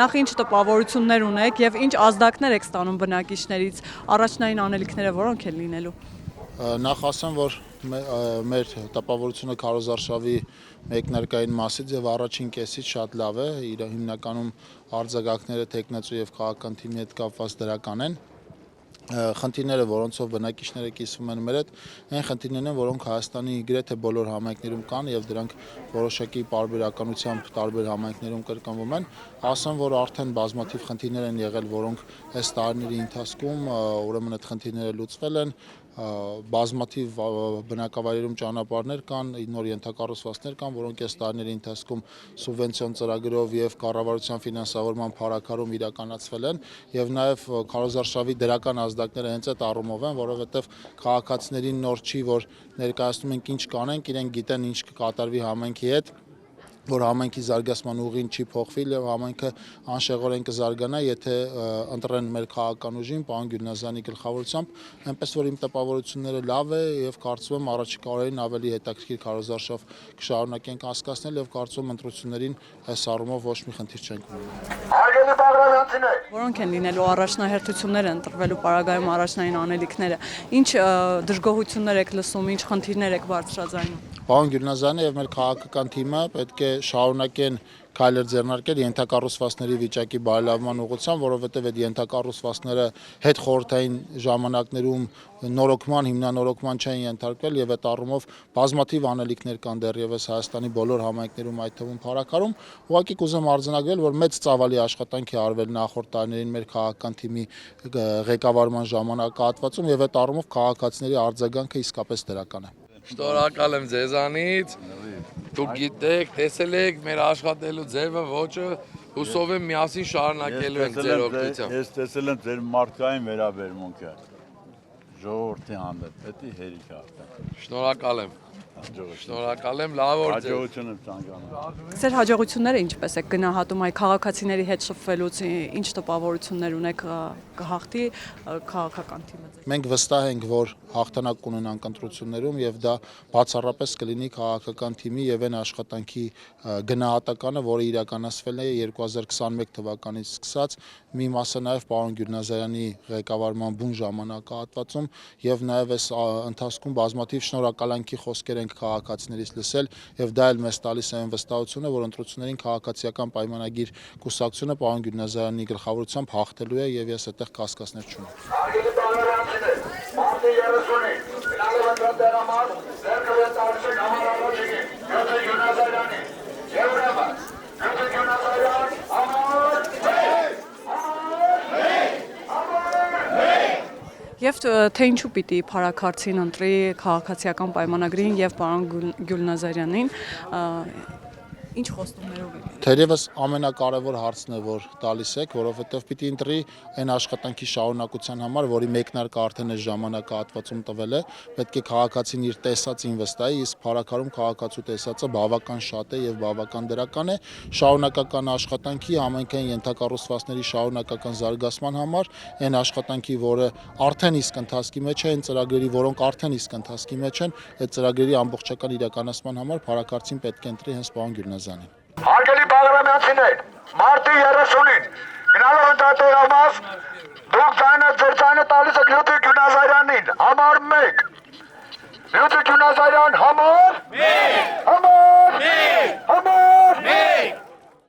նախ ինչ տպավորություններ ունեք եւ ինչ ազդակներ եք ստանում բնակիչներից, առաջնային անելիքները որոնք են լինելու։ Նախ ասեմ, որ մեր տպավորությունը քարոզարշավի մեկնարկային մասից եւ առաջին կեսից շատ լավ է, իր հիմնականում արձագանքները տեխնացու եւ քաղաքական թիմի հետ կապված դրական են։ Խնդիրները, որոնցով բնակիչները կիսվում են մեր հետ, այն խնդիրներն են, որոնք Հայաստանի գրեթե բոլոր համայնքներում կան եւ դրանք որոշակի պարբերականությամբ տարբեր համայնքներում կրկնվում են։ Ասեմ, որ արդեն բազմաթիվ խնդիրներ են եղել, որոնք այս տարիների ընթացքում ուրեմն այդ խնդիրները լուծվել են, բազմաթիվ բնակավայրերում ճանապարհներ կան, նոր ենթակառուցվածքներ կան, որոնք այս տարիների ընթացքում սուբվենցիոն ծրագրով եւ կառավարության ֆինանսավորման փառակարում իրականացվել են եւ նաեւ քարոզարշավի դրական ազդակները հենց այդ առումով են, որովհետեւ քաղաքացիներին նոր չի, որ ներկայացնում ենք ինչ կանենք, իրենք գիտեն ինչ կկատարվի համայնքի հետ, որ համայնքի զարգացման ուղին չի փոխվի եւ համայնքը անշեղորեն կզարգանա, եթե ընտրեն մեր քաղաքական ուժին, պարոն Գյուլնազյանի գլխավորությամբ, այնպես որ իմ տպավորությունները լավ է եւ կարծում եմ առաջիկա օրերին ավելի հետաքրքիր քարոզարշավ կշարունակենք հասկացնել եւ կարծում եմ ընտրություններին այս առումով ոչ մի խնդիր չենք ունենա։ Որոնք են լինելու առաջնահերթությունները ընտրվելու պարագայում առաջնային անելիքները, ինչ դժգոհություններ եք լսում, ինչ խնդիրներ եք բարձրաձայնում։ Պարոն Գյուլնազյանը եւ մեր քաղաքական թիմը պետք է շարունակեն քայլեր ձեռնարկել ենթակառուցվածքների վիճակի բարելավման ուղղությամբ, որովհետեւ այդ ենթակառուցվածքները հետ խորհրդային ժամանակներում նորոգման, հիմնանորոգման չեն ենթարկվել եւ այդ առումով բազմաթիվ անելիքներ կան դեռևս Հայաստանի բոլոր համայնքներում, այդ թվում Փարաքարում։ Ուղղակի կուզեմ արձանագրել, որ մեծ ծավալի աշխատանք է արվել նախորդ տարիներին մեր քաղաքական թիմի ղեկավարման ժամանակահատվածում եւ այդ առումով քաղաքացիների արձագանքը իսկապես դրական է։ Շնորհակալ եմ ձեզանից, դուք գիտեք, տեսել եք մեր աշխատելու ձևը, ոճը, հուսով եմ միասին շարունակելու ենք ձեր օգնությամբ։ Ես տեսել եմ ձեր մարդկային վերաբերմունքը, ժողովրդի հանդեպ, պետք է հերիք արդեն։ Շնորհակալ եմ, շնորհակալ եմ, լավ օր ձեզ։ Հաջողություն եմ ցանկանում։ Ձեր հաջողությունները ինչպես եք գնահատում այ քաղաքացիների հետ շփվելուց, ինչ տպավորություններ ունեք կհաղթի քաղաքական թիմը։ Մենք վստահ ենք, որ հաղթանակ կունենանք ընտրություններում եւ դա բացառապես կլինի քաղաքական թիմի եւ այն աշխատանքի գնահատականը, որը իրականացվել է 2021 թվականից սկսած, մի մասը նաեւ պարոն Գյուլնազարյանի ղեկավարման բուն ժամանակահատվածում եւ նաեւ այս ընթացքում բազմաթիվ շնորհակալանքի խոսքեր ենք քաղաքացիներից լսել եւ դա էլ մեզ տալիս է այն վստահությունը, որ ընտրություններին քաղաքացիական պայմանագիր կուսակցությունը պարոն Գյուլնազարյանի գլխավորությամբ հաղթելու է եւ ես այդտեղ կասկածներ չունեմ։ Եվ թե ինչու պիտի Փարաքարցին ընտրի քաղաքացիական պայմանագրին եւ պարոն Գյուլնազարյանին, ինչ խոստումներով եք։ Թերևս ամենակարևոր հարցն է, որ տալիս եք, որովհետև պիտի ընտրի այն աշխատանքի շարունակության համար, որի մեկնարկը արդեն այս ժամանակահատվածում տվել է, պետք է քաղաքացին իր տեսածին վստահի, իսկ Փարաքարում քաղաքացու տեսածը բավական շատ է եւ բավական դրական է, շարունակական աշխատանքի, համայնքային ենթակառուցվածքների շարունակական զարգացման համար, այն աշխատանքի, որը արդեն իսկ ընթացքի մեջ է, այն ծրագրերի, որոնք արդեն իսկ ընթացքի մեջ են, այդ ծրագրերի ամբողջական իրականացման համար Փարաքարցին պետք է ընտրի հենց պարոն Գյուլնազյանին։ Հարգելի Բաղրամյանցիներ, մարտի 30-ին գնալով ընտրատեղամաս դուք ձեր ձայնը տալիս եք Լյուդվիգ Գյուլնազարյանին, համար 1, Լյուդվիգ Գյուլնազարյան համար